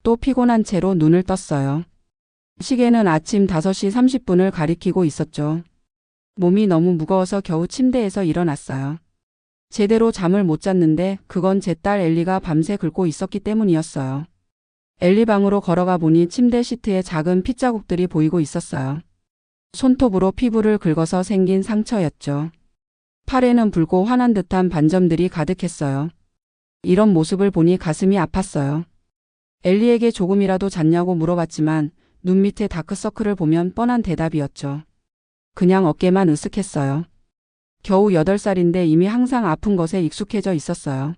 또 피곤한 채로 눈을 떴어요. 시계는 아침 5시 30분을 가리키고 있었죠. 몸이 너무 무거워서 겨우 침대에서 일어났어요. 제대로 잠을 못 잤는데 그건 제 딸 엘리가 밤새 긁고 있었기 때문이었어요. 엘리 방으로 걸어가 보니 침대 시트에 작은 핏자국들이 보이고 있었어요. 손톱으로 피부를 긁어서 생긴 상처였죠. 팔에는 붉고 환한 듯한 반점들이 가득했어요. 이런 모습을 보니 가슴이 아팠어요. 엘리에게 조금이라도 잤냐고 물어봤지만 눈 밑에 다크서클을 보면 뻔한 대답이었죠. 그냥 어깨만 으쓱했어요. 겨우 8살인데 이미 항상 아픈 것에 익숙해져 있었어요.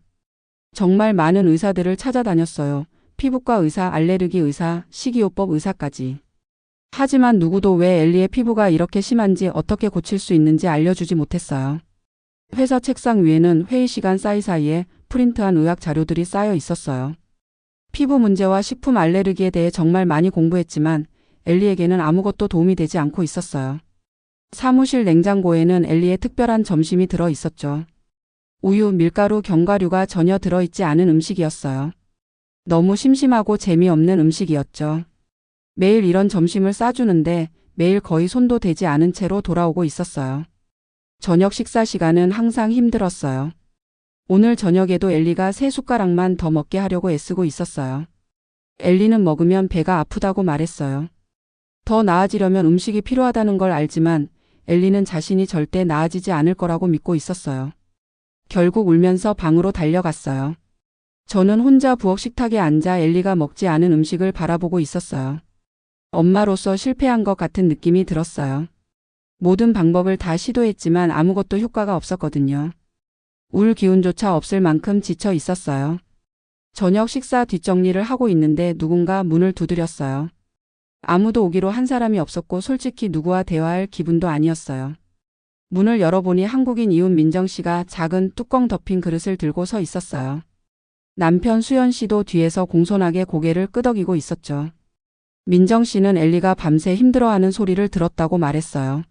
정말 많은 의사들을 찾아다녔어요. 피부과 의사, 알레르기 의사, 식이요법 의사까지. 하지만 누구도 왜 엘리의 피부가 이렇게 심한지 어떻게 고칠 수 있는지 알려주지 못했어요. 회사 책상 위에는 회의 시간 사이사이에 프린트한 의학 자료들이 쌓여 있었어요. 피부 문제와 식품 알레르기에 대해 정말 많이 공부했지만 엘리에게는 아무것도 도움이 되지 않고 있었어요. 사무실 냉장고에는 엘리의 특별한 점심이 들어 있었죠. 우유, 밀가루, 견과류가 전혀 들어있지 않은 음식이었어요. 너무 심심하고 재미없는 음식이었죠. 매일 이런 점심을 싸주는데 매일 거의 손도 대지 않은 채로 돌아오고 있었어요. 저녁 식사 시간은 항상 힘들었어요. 오늘 저녁에도 엘리가 3숟가락만 더 먹게 하려고 애쓰고 있었어요. 엘리는 먹으면 배가 아프다고 말했어요. 더 나아지려면 음식이 필요하다는 걸 알지만 엘리는 자신이 절대 나아지지 않을 거라고 믿고 있었어요. 결국 울면서 방으로 달려갔어요. 저는 혼자 부엌 식탁에 앉아 엘리가 먹지 않은 음식을 바라보고 있었어요. 엄마로서 실패한 것 같은 느낌이 들었어요. 모든 방법을 다 시도했지만 아무것도 효과가 없었거든요. 울 기운조차 없을 만큼 지쳐 있었어요. 저녁 식사 뒷정리를 하고 있는데 누군가 문을 두드렸어요. 아무도 오기로 한 사람이 없었고 솔직히 누구와 대화할 기분도 아니었어요. 문을 열어보니 한국인 이웃 민정 씨가 작은 뚜껑 덮인 그릇을 들고 서 있었어요. 남편 수연 씨도 뒤에서 공손하게 고개를 끄덕이고 있었죠. 민정 씨는 엘리가 밤새 힘들어하는 소리를 들었다고 말했어요.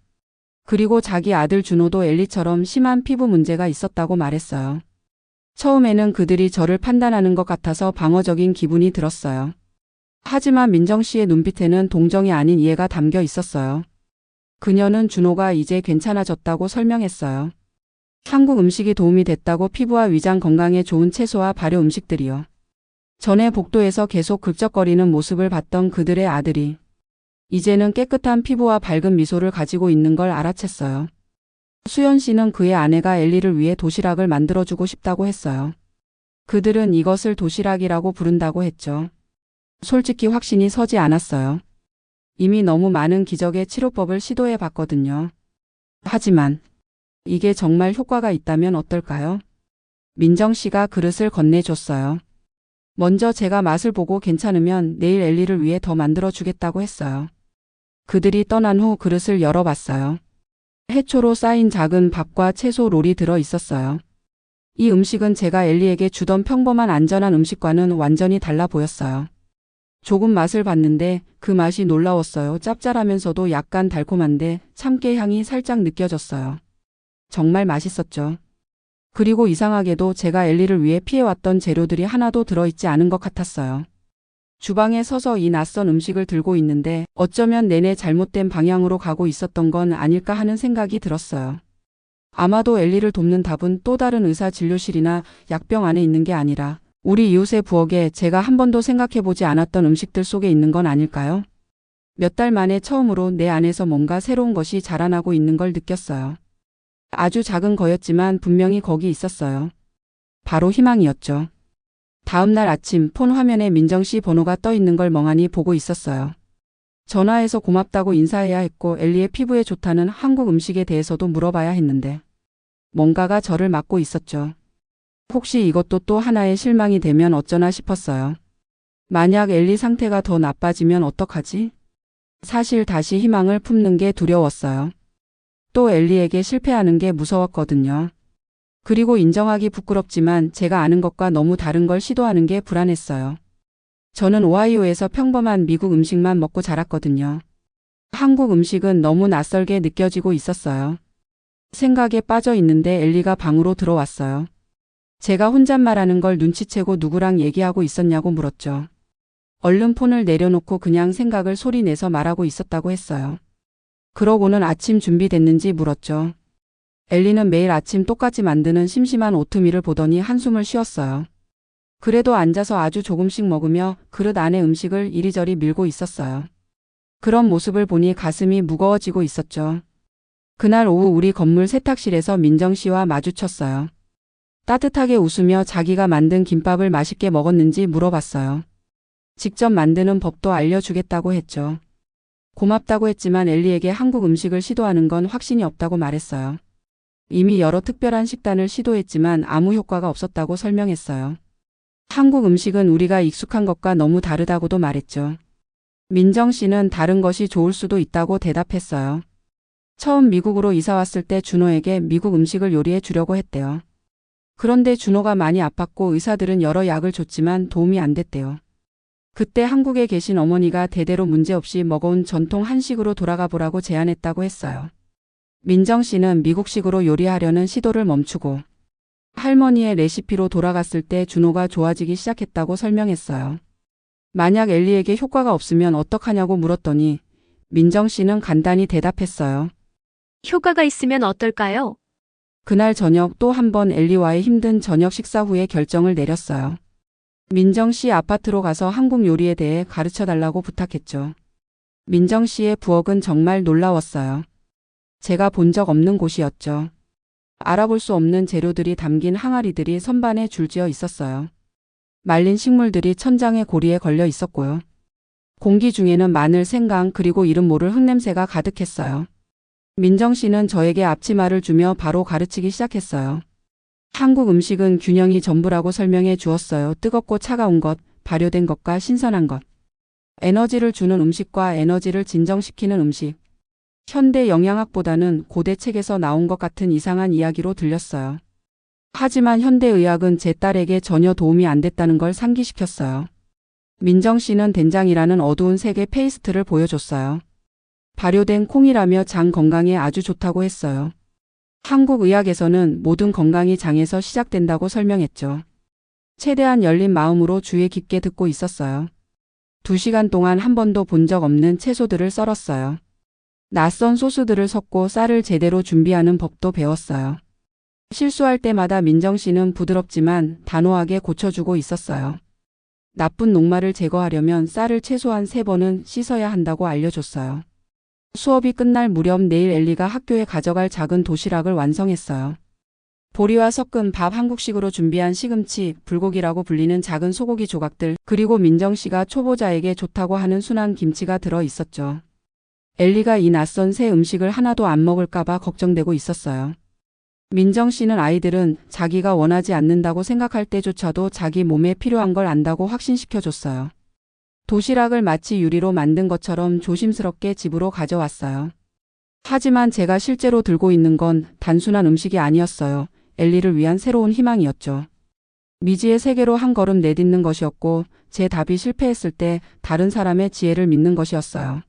그리고 자기 아들 준호도 엘리처럼 심한 피부 문제가 있었다고 말했어요. 처음에는 그들이 저를 판단하는 것 같아서 방어적인 기분이 들었어요. 하지만 민정 씨의 눈빛에는 동정이 아닌 이해가 담겨 있었어요. 그녀는 준호가 이제 괜찮아졌다고 설명했어요. 한국 음식이 도움이 됐다고 피부와 위장 건강에 좋은 채소와 발효 음식들이요. 전에 복도에서 계속 긁적거리는 모습을 봤던 그들의 아들이 이제는 깨끗한 피부와 밝은 미소를 가지고 있는 걸 알아챘어요. 수연 씨는 그의 아내가 엘리를 위해 도시락을 만들어주고 싶다고 했어요. 그들은 이것을 도시락이라고 부른다고 했죠. 솔직히 확신이 서지 않았어요. 이미 너무 많은 기적의 치료법을 시도해 봤거든요. 하지만 이게 정말 효과가 있다면 어떨까요? 민정 씨가 그릇을 건네줬어요. 먼저 제가 맛을 보고 괜찮으면 내일 엘리를 위해 더 만들어주겠다고 했어요. 그들이 떠난 후 그릇을 열어봤어요. 해초로 쌓인 작은 밥과 채소 롤이 들어 있었어요. 이 음식은 제가 엘리에게 주던 평범한 안전한 음식과는 완전히 달라 보였어요. 조금 맛을 봤는데 그 맛이 놀라웠어요. 짭짤하면서도 약간 달콤한데 참깨 향이 살짝 느껴졌어요. 정말 맛있었죠. 그리고 이상하게도 제가 엘리를 위해 피해왔던 재료들이 하나도 들어있지 않은 것 같았어요. 주방에 서서 이 낯선 음식을 들고 있는데 어쩌면 내내 잘못된 방향으로 가고 있었던 건 아닐까 하는 생각이 들었어요. 아마도 엘리를 돕는 답은 또 다른 의사 진료실이나 약병 안에 있는 게 아니라 우리 이웃의 부엌에 제가 한 번도 생각해보지 않았던 음식들 속에 있는 건 아닐까요? 몇 달 만에 처음으로 내 안에서 뭔가 새로운 것이 자라나고 있는 걸 느꼈어요. 아주 작은 거였지만 분명히 거기 있었어요. 바로 희망이었죠. 다음 날 아침 폰 화면에 민정 씨 번호가 떠 있는 걸 멍하니 보고 있었어요. 전화해서 고맙다고 인사해야 했고 엘리의 피부에 좋다는 한국 음식에 대해서도 물어봐야 했는데 뭔가가 저를 막고 있었죠. 혹시 이것도 또 하나의 실망이 되면 어쩌나 싶었어요. 만약 엘리 상태가 더 나빠지면 어떡하지? 사실 다시 희망을 품는 게 두려웠어요. 또 엘리에게 실패하는 게 무서웠거든요. 그리고 인정하기 부끄럽지만 제가 아는 것과 너무 다른 걸 시도하는 게 불안했어요. 저는 오하이오에서 평범한 미국 음식만 먹고 자랐거든요. 한국 음식은 너무 낯설게 느껴지고 있었어요. 생각에 빠져 있는데 엘리가 방으로 들어왔어요. 제가 혼잣말하는 걸 눈치채고 누구랑 얘기하고 있었냐고 물었죠. 얼른 폰을 내려놓고 그냥 생각을 소리내서 말하고 있었다고 했어요. 그러고는 아침 준비됐는지 물었죠. 엘리는 매일 아침 똑같이 만드는 심심한 오트밀을 보더니 한숨을 쉬었어요. 그래도 앉아서 아주 조금씩 먹으며 그릇 안에 음식을 이리저리 밀고 있었어요. 그런 모습을 보니 가슴이 무거워지고 있었죠. 그날 오후 우리 건물 세탁실에서 민정 씨와 마주쳤어요. 따뜻하게 웃으며 자기가 만든 김밥을 맛있게 먹었는지 물어봤어요. 직접 만드는 법도 알려주겠다고 했죠. 고맙다고 했지만 엘리에게 한국 음식을 시도하는 건 확신이 없다고 말했어요. 이미 여러 특별한 식단을 시도했지만 아무 효과가 없었다고 설명했어요. 한국 음식은 우리가 익숙한 것과 너무 다르다고도 말했죠. 민정 씨는 다른 것이 좋을 수도 있다고 대답했어요. 처음 미국으로 이사 왔을 때 준호에게 미국 음식을 요리해 주려고 했대요. 그런데 준호가 많이 아팠고 의사들은 여러 약을 줬지만 도움이 안 됐대요. 그때 한국에 계신 어머니가 대대로 문제없이 먹어온 전통 한식으로 돌아가 보라고 제안했다고 했어요. 민정 씨는 미국식으로 요리하려는 시도를 멈추고 할머니의 레시피로 돌아갔을 때 준호가 좋아지기 시작했다고 설명했어요. 만약 엘리에게 효과가 없으면 어떡하냐고 물었더니 민정 씨는 간단히 대답했어요. 효과가 있으면 어떨까요? 그날 저녁 또 한 번 엘리와의 힘든 저녁 식사 후에 결정을 내렸어요. 민정 씨 아파트로 가서 한국 요리에 대해 가르쳐 달라고 부탁했죠. 민정 씨의 부엌은 정말 놀라웠어요. 제가 본 적 없는 곳이었죠. 알아볼 수 없는 재료들이 담긴 항아리들이 선반에 줄지어 있었어요. 말린 식물들이 천장의 고리에 걸려 있었고요. 공기 중에는 마늘, 생강 그리고 이름 모를 흙냄새가 가득했어요. 민정 씨는 저에게 앞치마를 주며 바로 가르치기 시작했어요. 한국 음식은 균형이 전부라고 설명해 주었어요. 뜨겁고 차가운 것, 발효된 것과 신선한 것. 에너지를 주는 음식과 에너지를 진정시키는 음식. 현대 영양학보다는 고대 책에서 나온 것 같은 이상한 이야기로 들렸어요. 하지만 현대의학은 제 딸에게 전혀 도움이 안 됐다는 걸 상기시켰어요. 민정 씨는 된장이라는 어두운 색의 페이스트를 보여줬어요. 발효된 콩이라며 장 건강에 아주 좋다고 했어요. 한국 의학에서는 모든 건강이 장에서 시작된다고 설명했죠. 최대한 열린 마음으로 주의 깊게 듣고 있었어요. 2시간 동안 한 번도 본 적 없는 채소들을 썰었어요. 낯선 소스들을 섞고 쌀을 제대로 준비하는 법도 배웠어요. 실수할 때마다 민정 씨는 부드럽지만 단호하게 고쳐주고 있었어요. 나쁜 녹말을 제거하려면 쌀을 최소한 3번은 씻어야 한다고 알려줬어요. 수업이 끝날 무렵 내일 엘리가 학교에 가져갈 작은 도시락을 완성했어요. 보리와 섞은 밥, 한국식으로 준비한 시금치, 불고기라고 불리는 작은 소고기 조각들, 그리고 민정 씨가 초보자에게 좋다고 하는 순한 김치가 들어 있었죠. 엘리가 이 낯선 새 음식을 하나도 안 먹을까봐 걱정되고 있었어요. 민정 씨는 아이들은 자기가 원하지 않는다고 생각할 때조차도 자기 몸에 필요한 걸 안다고 확신시켜줬어요. 도시락을 마치 유리로 만든 것처럼 조심스럽게 집으로 가져왔어요. 하지만 제가 실제로 들고 있는 건 단순한 음식이 아니었어요. 엘리를 위한 새로운 희망이었죠. 미지의 세계로 한 걸음 내딛는 것이었고 제 답이 실패했을 때 다른 사람의 지혜를 믿는 것이었어요.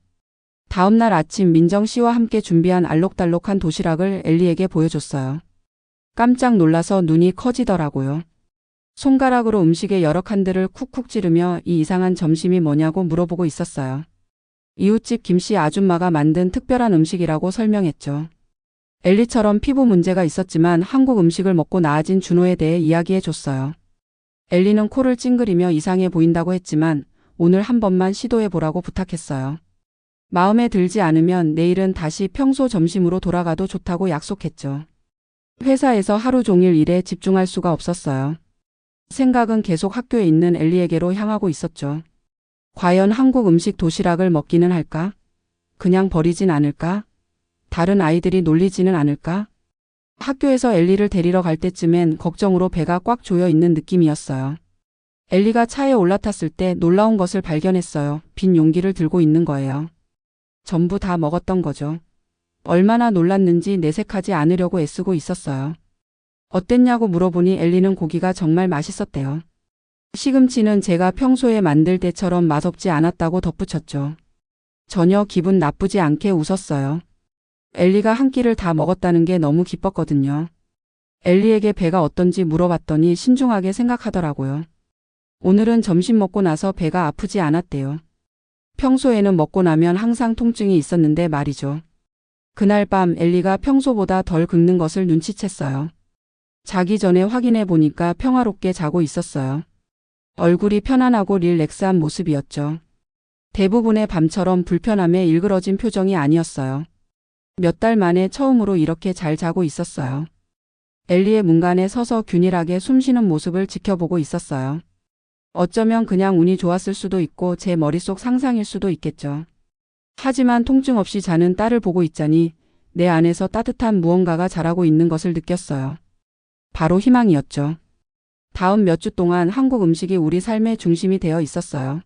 다음 날 아침 민정 씨와 함께 준비한 알록달록한 도시락을 엘리에게 보여줬어요. 깜짝 놀라서 눈이 커지더라고요. 손가락으로 음식의 여러 칸들을 쿡쿡 찌르며 이 이상한 점심이 뭐냐고 물어보고 있었어요. 이웃집 김씨 아줌마가 만든 특별한 음식이라고 설명했죠. 엘리처럼 피부 문제가 있었지만 한국 음식을 먹고 나아진 준호에 대해 이야기해 줬어요. 엘리는 코를 찡그리며 이상해 보인다고 했지만 오늘 한 번만 시도해 보라고 부탁했어요. 마음에 들지 않으면 내일은 다시 평소 점심으로 돌아가도 좋다고 약속했죠. 회사에서 하루 종일 일에 집중할 수가 없었어요. 생각은 계속 학교에 있는 엘리에게로 향하고 있었죠. 과연 한국 음식 도시락을 먹기는 할까? 그냥 버리진 않을까? 다른 아이들이 놀리지는 않을까? 학교에서 엘리를 데리러 갈 때쯤엔 걱정으로 배가 꽉 조여 있는 느낌이었어요. 엘리가 차에 올라탔을 때 놀라운 것을 발견했어요. 빈 용기를 들고 있는 거예요. 전부 다 먹었던 거죠. 얼마나 놀랐는지 내색하지 않으려고 애쓰고 있었어요. 어땠냐고 물어보니 엘리는 고기가 정말 맛있었대요. 시금치는 제가 평소에 만들 때처럼 맛없지 않았다고 덧붙였죠. 전혀 기분 나쁘지 않게 웃었어요. 엘리가 한 끼를 다 먹었다는 게 너무 기뻤거든요. 엘리에게 배가 어떤지 물어봤더니 신중하게 생각하더라고요. 오늘은 점심 먹고 나서 배가 아프지 않았대요. 평소에는 먹고 나면 항상 통증이 있었는데 말이죠. 그날 밤 엘리가 평소보다 덜 긁는 것을 눈치챘어요. 자기 전에 확인해 보니까 평화롭게 자고 있었어요. 얼굴이 편안하고 릴렉스한 모습이었죠. 대부분의 밤처럼 불편함에 일그러진 표정이 아니었어요. 몇 달 만에 처음으로 이렇게 잘 자고 있었어요. 엘리의 문간에 서서 균일하게 숨쉬는 모습을 지켜보고 있었어요. 어쩌면 그냥 운이 좋았을 수도 있고 제 머릿속 상상일 수도 있겠죠. 하지만 통증 없이 자는 딸을 보고 있자니 내 안에서 따뜻한 무언가가 자라고 있는 것을 느꼈어요. 바로 희망이었죠. 다음 몇 주 동안 한국 음식이 우리 삶의 중심이 되어 있었어요.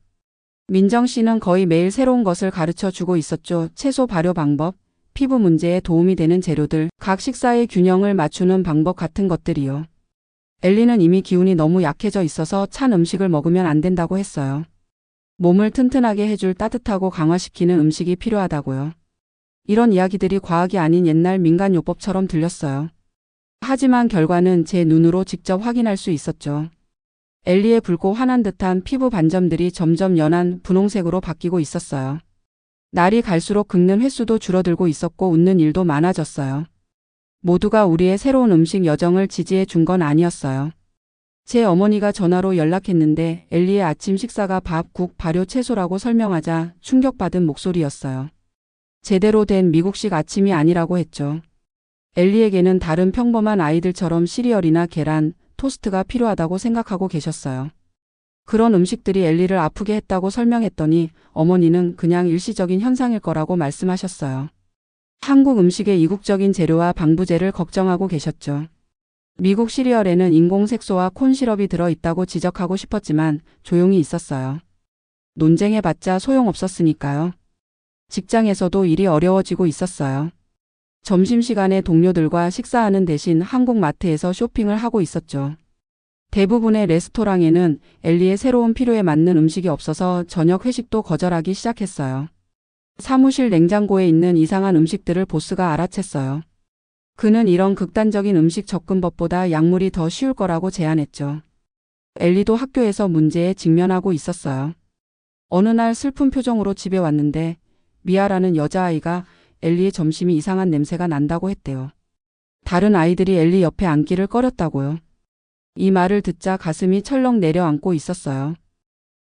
민정 씨는 거의 매일 새로운 것을 가르쳐 주고 있었죠. 채소 발효 방법, 피부 문제에 도움이 되는 재료들, 각 식사의 균형을 맞추는 방법 같은 것들이요. 엘리는 이미 기운이 너무 약해져 있어서 찬 음식을 먹으면 안 된다고 했어요. 몸을 튼튼하게 해줄 따뜻하고 강화시키는 음식이 필요하다고요. 이런 이야기들이 과학이 아닌 옛날 민간요법처럼 들렸어요. 하지만 결과는 제 눈으로 직접 확인할 수 있었죠. 엘리의 붉고 환한 듯한 피부 반점들이 점점 연한 분홍색으로 바뀌고 있었어요. 날이 갈수록 긁는 횟수도 줄어들고 있었고 웃는 일도 많아졌어요. 모두가 우리의 새로운 음식 여정을 지지해 준 건 아니었어요. 제 어머니가 전화로 연락했는데 엘리의 아침 식사가 밥, 국, 발효 채소라고 설명하자 충격받은 목소리였어요. 제대로 된 미국식 아침이 아니라고 했죠. 엘리에게는 다른 평범한 아이들처럼 시리얼이나 계란, 토스트가 필요하다고 생각하고 계셨어요. 그런 음식들이 엘리를 아프게 했다고 설명했더니 어머니는 그냥 일시적인 현상일 거라고 말씀하셨어요. 한국 음식의 이국적인 재료와 방부제를 걱정하고 계셨죠. 미국 시리얼에는 인공색소와 콘시럽이 들어있다고 지적하고 싶었지만 조용히 있었어요. 논쟁해봤자 소용없었으니까요. 직장에서도 일이 어려워지고 있었어요. 점심시간에 동료들과 식사하는 대신 한국 마트에서 쇼핑을 하고 있었죠. 대부분의 레스토랑에는 엘리의 새로운 필요에 맞는 음식이 없어서 저녁 회식도 거절하기 시작했어요. 사무실 냉장고에 있는 이상한 음식들을 보스가 알아챘어요. 그는 이런 극단적인 음식 접근법보다 약물이 더 쉬울 거라고 제안했죠. 엘리도 학교에서 문제에 직면하고 있었어요. 어느 날 슬픈 표정으로 집에 왔는데 미아라는 여자아이가 엘리의 점심이 이상한 냄새가 난다고 했대요. 다른 아이들이 엘리 옆에 앉기를 꺼렸다고요. 이 말을 듣자 가슴이 철렁 내려앉고 있었어요.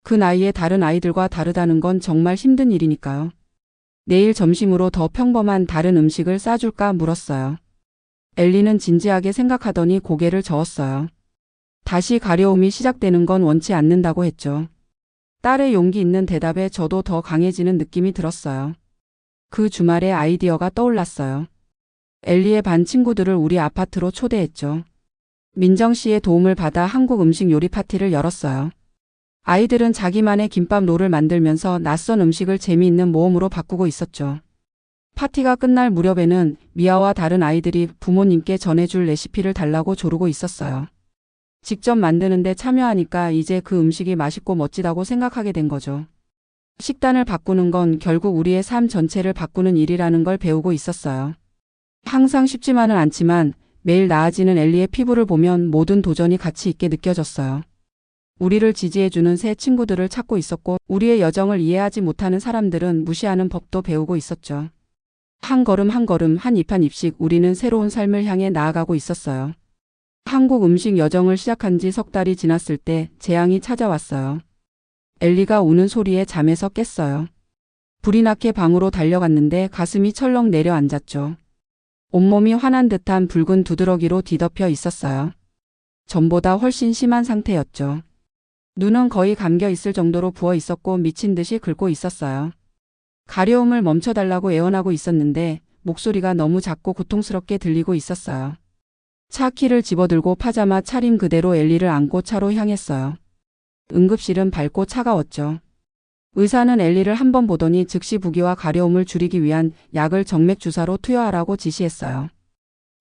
그 나이에 다른 아이들과 다르다는 건 정말 힘든 일이니까요. 내일 점심으로 더 평범한 다른 음식을 싸줄까 물었어요. 엘리는 진지하게 생각하더니 고개를 저었어요. 다시 가려움이 시작되는 건 원치 않는다고 했죠. 딸의 용기 있는 대답에 저도 더 강해지는 느낌이 들었어요. 그 주말에 아이디어가 떠올랐어요. 엘리의 반 친구들을 우리 아파트로 초대했죠. 민정 씨의 도움을 받아 한국 음식 요리 파티를 열었어요. 아이들은 자기만의 김밥 롤을 만들면서 낯선 음식을 재미있는 모험으로 바꾸고 있었죠. 파티가 끝날 무렵에는 미아와 다른 아이들이 부모님께 전해줄 레시피를 달라고 조르고 있었어요. 직접 만드는데 참여하니까 이제 그 음식이 맛있고 멋지다고 생각하게 된 거죠. 식단을 바꾸는 건 결국 우리의 삶 전체를 바꾸는 일이라는 걸 배우고 있었어요. 항상 쉽지만은 않지만 매일 나아지는 엘리의 피부를 보면 모든 도전이 가치 있게 느껴졌어요. 우리를 지지해주는 새 친구들을 찾고 있었고 우리의 여정을 이해하지 못하는 사람들은 무시하는 법도 배우고 있었죠. 한 걸음 한 걸음 한 입 한 입씩 우리는 새로운 삶을 향해 나아가고 있었어요. 한국 음식 여정을 시작한 지 석 달이 지났을 때 재앙이 찾아왔어요. 엘리가 우는 소리에 잠에서 깼어요. 불이 나게 방으로 달려갔는데 가슴이 철렁 내려앉았죠. 온몸이 환한 듯한 붉은 두드러기로 뒤덮여 있었어요. 전보다 훨씬 심한 상태였죠. 눈은 거의 감겨 있을 정도로 부어 있었고 미친 듯이 긁고 있었어요. 가려움을 멈춰달라고 애원하고 있었는데 목소리가 너무 작고 고통스럽게 들리고 있었어요. 차 키를 집어들고 파자마 차림 그대로 엘리를 안고 차로 향했어요. 응급실은 밝고 차가웠죠. 의사는 엘리를 한 번 보더니 즉시 부기와 가려움을 줄이기 위한 약을 정맥 주사로 투여하라고 지시했어요.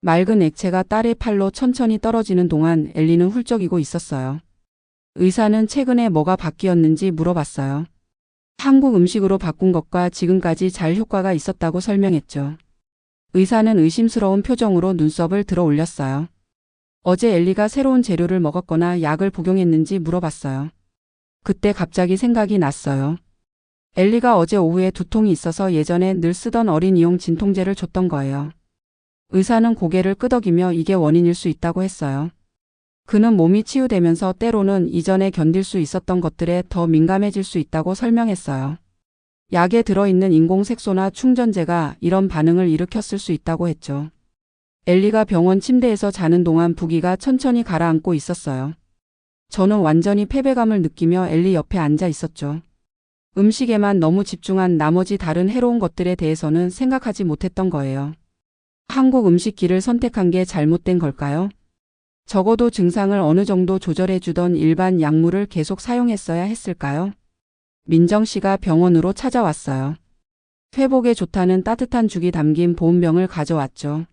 맑은 액체가 딸의 팔로 천천히 떨어지는 동안 엘리는 훌쩍이고 있었어요. 의사는 최근에 뭐가 바뀌었는지 물어봤어요. 한국 음식으로 바꾼 것과 지금까지 잘 효과가 있었다고 설명했죠. 의사는 의심스러운 표정으로 눈썹을 들어 올렸어요. 어제 엘리가 새로운 재료를 먹었거나 약을 복용했는지 물어봤어요. 그때 갑자기 생각이 났어요. 엘리가 어제 오후에 두통이 있어서 예전에 늘 쓰던 어린이용 진통제를 줬던 거예요. 의사는 고개를 끄덕이며 이게 원인일 수 있다고 했어요. 그는 몸이 치유되면서 때로는 이전에 견딜 수 있었던 것들에 더 민감해질 수 있다고 설명했어요. 약에 들어있는 인공색소나 충전제가 이런 반응을 일으켰을 수 있다고 했죠. 엘리가 병원 침대에서 자는 동안 부기가 천천히 가라앉고 있었어요. 저는 완전히 패배감을 느끼며 엘리 옆에 앉아 있었죠. 음식에만 너무 집중한 나머지 다른 해로운 것들에 대해서는 생각하지 못했던 거예요. 한국 음식기를 선택한 게 잘못된 걸까요? 적어도 증상을 어느 정도 조절해 주던 일반 약물을 계속 사용했어야 했을까요? 민정 씨가 병원으로 찾아왔어요. 회복에 좋다는 따뜻한 죽이 담긴 보온병을 가져왔죠.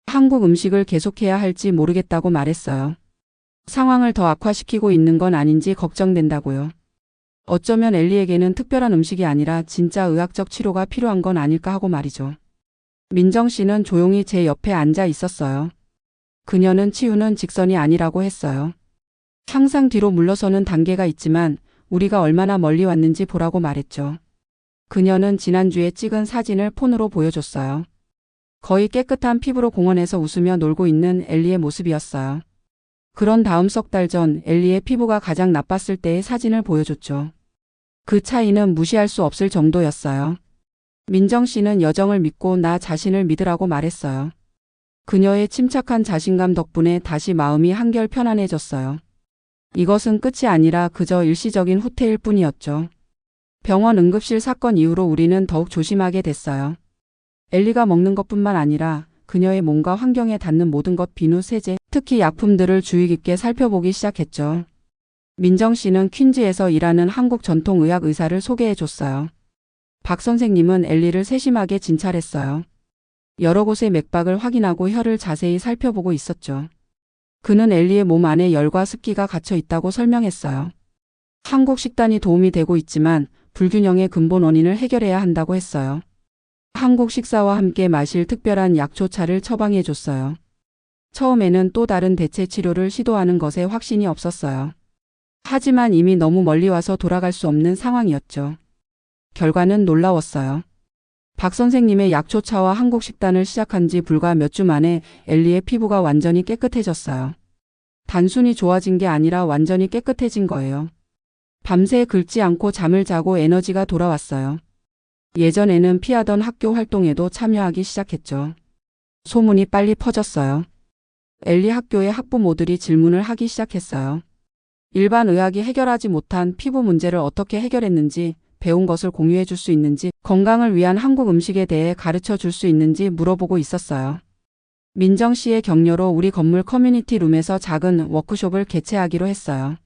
한국 음식을 계속해야 할지 모르겠다고 말했어요. 상황을 더 악화시키고 있는 건 아닌지 걱정된다고요. 어쩌면 엘리에게는 특별한 음식이 아니라 진짜 의학적 치료가 필요한 건 아닐까 하고 말이죠. 민정 씨는 조용히 제 옆에 앉아 있었어요. 그녀는 치유는 직선이 아니라고 했어요. 항상 뒤로 물러서는 단계가 있지만 우리가 얼마나 멀리 왔는지 보라고 말했죠. 그녀는 지난주에 찍은 사진을 폰으로 보여줬어요. 거의 깨끗한 피부로 공원에서 웃으며 놀고 있는 엘리의 모습이었어요. 그런 다음 석 달 전 엘리의 피부가 가장 나빴을 때의 사진을 보여줬죠. 그 차이는 무시할 수 없을 정도였어요. 민정 씨는 여정을 믿고 나 자신을 믿으라고 말했어요. 그녀의 침착한 자신감 덕분에 다시 마음이 한결 편안해졌어요. 이것은 끝이 아니라 그저 일시적인 후퇴일 뿐이었죠. 병원 응급실 사건 이후로 우리는 더욱 조심하게 됐어요. 엘리가 먹는 것뿐만 아니라 그녀의 몸과 환경에 닿는 모든 것 비누, 세제, 특히 약품들을 주의 깊게 살펴보기 시작했죠. 민정 씨는 퀸즈에서 일하는 한국 전통의학 의사를 소개해 줬어요. 박 선생님은 엘리를 세심하게 진찰했어요. 여러 곳의 맥박을 확인하고 혀를 자세히 살펴보고 있었죠. 그는 엘리의 몸 안에 열과 습기가 갇혀 있다고 설명했어요. 한국 식단이 도움이 되고 있지만 불균형의 근본 원인을 해결해야 한다고 했어요. 한국 식사와 함께 마실 특별한 약초차를 처방해 줬어요. 처음에는 또 다른 대체 치료를 시도하는 것에 확신이 없었어요. 하지만 이미 너무 멀리 와서 돌아갈 수 없는 상황이었죠. 결과는 놀라웠어요. 박 선생님의 약초차와 한국 식단을 시작한 지 불과 몇 주 만에 엘리의 피부가 완전히 깨끗해졌어요. 단순히 좋아진 게 아니라 완전히 깨끗해진 거예요. 밤새 긁지 않고 잠을 자고 에너지가 돌아왔어요. 예전에는 피하던 학교 활동에도 참여하기 시작했죠. 소문이 빨리 퍼졌어요. 엘리 학교의 학부모들이 질문을 하기 시작했어요. 일반 의학이 해결하지 못한 피부 문제를 어떻게 해결했는지, 배운 것을 공유해 줄 수 있는지, 건강을 위한 한국 음식에 대해 가르쳐 줄 수 있는지 물어보고 있었어요. 민정 씨의 격려로 우리 건물 커뮤니티 룸에서 작은 워크숍을 개최하기로 했어요.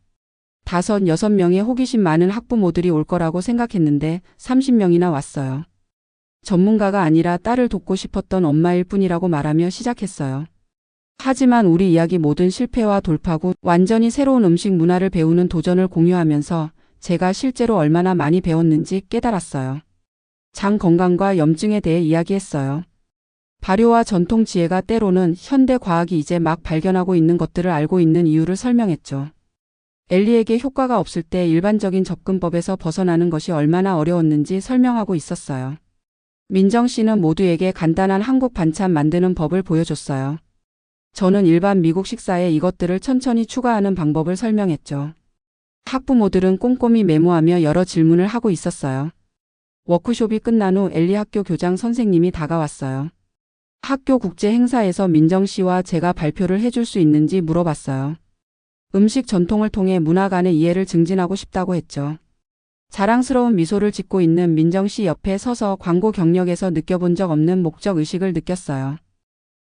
5, 6명의 호기심 많은 학부모들이 올 거라고 생각했는데 30명이나 왔어요. 전문가가 아니라 딸을 돕고 싶었던 엄마일 뿐이라고 말하며 시작했어요. 하지만 우리 이야기 모든 실패와 돌파구, 완전히 새로운 음식 문화를 배우는 도전을 공유하면서 제가 실제로 얼마나 많이 배웠는지 깨달았어요. 장 건강과 염증에 대해 이야기했어요. 발효와 전통 지혜가 때로는 현대 과학이 이제 막 발견하고 있는 것들을 알고 있는 이유를 설명했죠. 엘리에게 효과가 없을 때 일반적인 접근법에서 벗어나는 것이 얼마나 어려웠는지 설명하고 있었어요. 민정 씨는 모두에게 간단한 한국 반찬 만드는 법을 보여줬어요. 저는 일반 미국 식사에 이것들을 천천히 추가하는 방법을 설명했죠. 학부모들은 꼼꼼히 메모하며 여러 질문을 하고 있었어요. 워크숍이 끝난 후 엘리 학교 교장 선생님이 다가왔어요. 학교 국제 행사에서 민정 씨와 제가 발표를 해줄 수 있는지 물어봤어요. 음식 전통을 통해 문화 간의 이해를 증진하고 싶다고 했죠. 자랑스러운 미소를 짓고 있는 민정 씨 옆에 서서 광고 경력에서 느껴본 적 없는 목적 의식을 느꼈어요.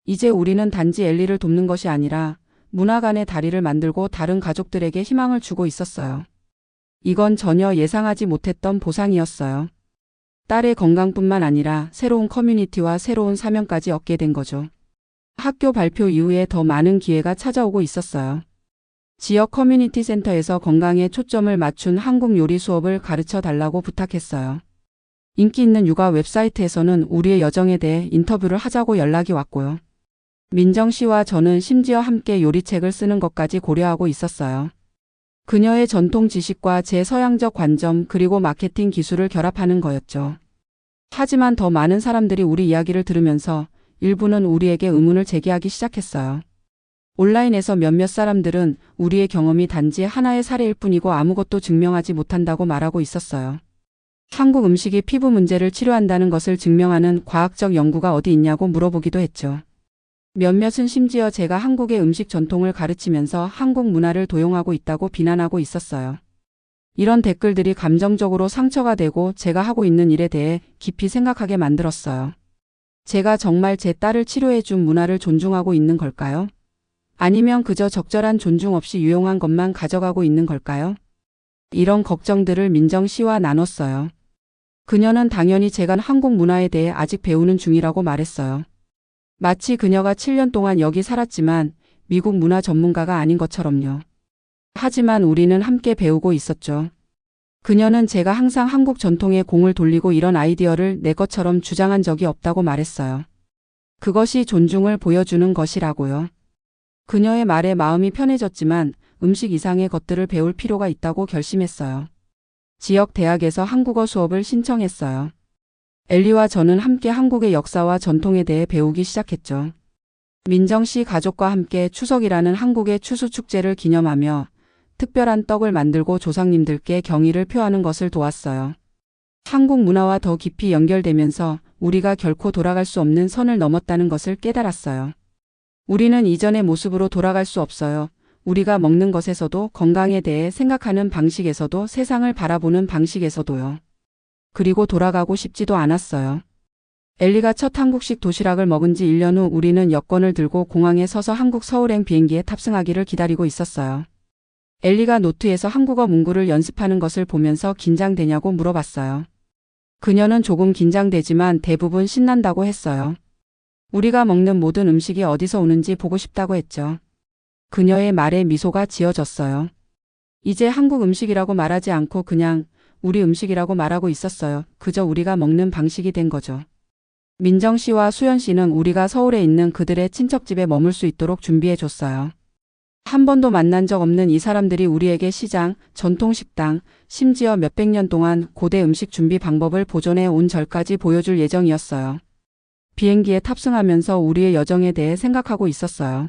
이제 우리는 단지 엘리를 돕는 것이 아니라 문화 간의 다리를 만들고 다른 가족들에게 희망을 주고 있었어요. 이건 전혀 예상하지 못했던 보상이었어요. 딸의 건강뿐만 아니라 새로운 커뮤니티와 새로운 사명까지 얻게 된 거죠. 학교 발표 이후에 더 많은 기회가 찾아오고 있었어요. 지역 커뮤니티 센터에서 건강에 초점을 맞춘 한국 요리 수업을 가르쳐 달라고 부탁했어요. 인기 있는 육아 웹사이트에서는 우리의 여정에 대해 인터뷰를 하자고 연락이 왔고요. 민정 씨와 저는 심지어 함께 요리책을 쓰는 것까지 고려하고 있었어요. 그녀의 전통 지식과 제 서양적 관점 그리고 마케팅 기술을 결합하는 거였죠. 하지만 더 많은 사람들이 우리 이야기를 들으면서 일부는 우리에게 의문을 제기하기 시작했어요. 온라인에서 몇몇 사람들은 우리의 경험이 단지 하나의 사례일 뿐이고 아무것도 증명하지 못한다고 말하고 있었어요. 한국 음식이 피부 문제를 치료한다는 것을 증명하는 과학적 연구가 어디 있냐고 물어보기도 했죠. 몇몇은 심지어 제가 한국의 음식 전통을 가르치면서 한국 문화를 도용하고 있다고 비난하고 있었어요. 이런 댓글들이 감정적으로 상처가 되고 제가 하고 있는 일에 대해 깊이 생각하게 만들었어요. 제가 정말 제 딸을 치료해 준 문화를 존중하고 있는 걸까요? 아니면 그저 적절한 존중 없이 유용한 것만 가져가고 있는 걸까요? 이런 걱정들을 민정 씨와 나눴어요. 그녀는 당연히 제가 한국 문화에 대해 아직 배우는 중이라고 말했어요. 마치 그녀가 7년 동안 여기 살았지만 미국 문화 전문가가 아닌 것처럼요. 하지만 우리는 함께 배우고 있었죠. 그녀는 제가 항상 한국 전통에 공을 돌리고 이런 아이디어를 내 것처럼 주장한 적이 없다고 말했어요. 그것이 존중을 보여주는 것이라고요. 그녀의 말에 마음이 편해졌지만 음식 이상의 것들을 배울 필요가 있다고 결심했어요. 지역 대학에서 한국어 수업을 신청했어요. 엘리와 저는 함께 한국의 역사와 전통에 대해 배우기 시작했죠. 민정 씨 가족과 함께 추석이라는 한국의 추수축제를 기념하며 특별한 떡을 만들고 조상님들께 경의를 표하는 것을 도왔어요. 한국 문화와 더 깊이 연결되면서 우리가 결코 돌아갈 수 없는 선을 넘었다는 것을 깨달았어요. 우리는 이전의 모습으로 돌아갈 수 없어요. 우리가 먹는 것에서도 건강에 대해 생각하는 방식에서도 세상을 바라보는 방식에서도요. 그리고 돌아가고 싶지도 않았어요. 엘리가 첫 한국식 도시락을 먹은 지 1년 후 우리는 여권을 들고 공항에 서서 한국 서울행 비행기에 탑승하기를 기다리고 있었어요. 엘리가 노트에서 한국어 문구를 연습하는 것을 보면서 긴장되냐고 물어봤어요. 그녀는 조금 긴장되지만 대부분 신난다고 했어요. 우리가 먹는 모든 음식이 어디서 오는지 보고 싶다고 했죠. 그녀의 말에 미소가 지어졌어요. 이제 한국 음식이라고 말하지 않고 그냥 우리 음식이라고 말하고 있었어요. 그저 우리가 먹는 방식이 된 거죠. 민정 씨와 수연 씨는 우리가 서울에 있는 그들의 친척집에 머물 수 있도록 준비해 줬어요. 한 번도 만난 적 없는 이 사람들이 우리에게 시장, 전통식당, 심지어 몇백 년 동안 고대 음식 준비 방법을 보존해 온 절까지 보여줄 예정이었어요. 비행기에 탑승하면서 우리의 여정에 대해 생각하고 있었어요.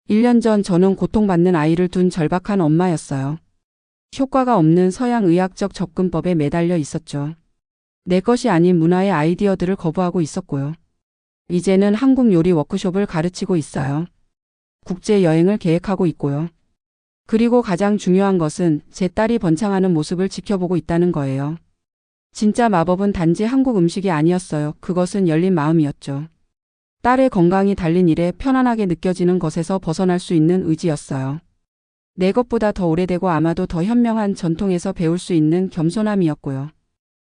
1년 전 저는 고통받는 아이를 둔 절박한 엄마였어요. 효과가 없는 서양 의학적 접근법에 매달려 있었죠. 내 것이 아닌 문화의 아이디어들을 거부하고 있었고요. 이제는 한국 요리 워크숍을 가르치고 있어요. 국제 여행을 계획하고 있고요. 그리고 가장 중요한 것은 제 딸이 번창하는 모습을 지켜보고 있다는 거예요. 진짜 마법은 단지 한국 음식이 아니었어요. 그것은 열린 마음이었죠. 딸의 건강이 달린 일에 편안하게 느껴지는 것에서 벗어날 수 있는 의지였어요. 내 것보다 더 오래되고 아마도 더 현명한 전통에서 배울 수 있는 겸손함이었고요.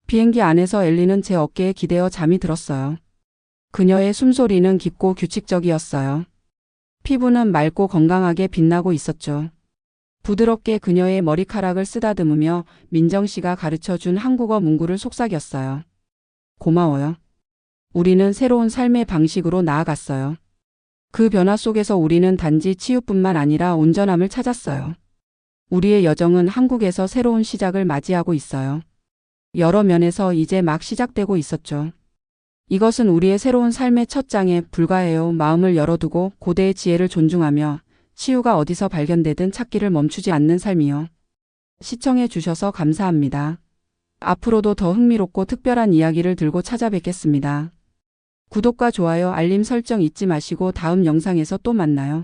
비행기 안에서 엘리는 제 어깨에 기대어 잠이 들었어요. 그녀의 숨소리는 깊고 규칙적이었어요. 피부는 맑고 건강하게 빛나고 있었죠. 부드럽게 그녀의 머리카락을 쓰다듬으며 민정 씨가 가르쳐준 한국어 문구를 속삭였어요. 고마워요. 우리는 새로운 삶의 방식으로 나아갔어요. 그 변화 속에서 우리는 단지 치유뿐만 아니라 온전함을 찾았어요. 우리의 여정은 한국에서 새로운 시작을 맞이하고 있어요. 여러 면에서 이제 막 시작되고 있었죠. 이것은 우리의 새로운 삶의 첫 장에 불과해요. 마음을 열어두고 고대의 지혜를 존중하며 치유가 어디서 발견되든 찾기를 멈추지 않는 삶이요. 시청해 주셔서 감사합니다. 앞으로도 더 흥미롭고 특별한 이야기를 들고 찾아뵙겠습니다. 구독과 좋아요, 알림 설정 잊지 마시고 다음 영상에서 또 만나요.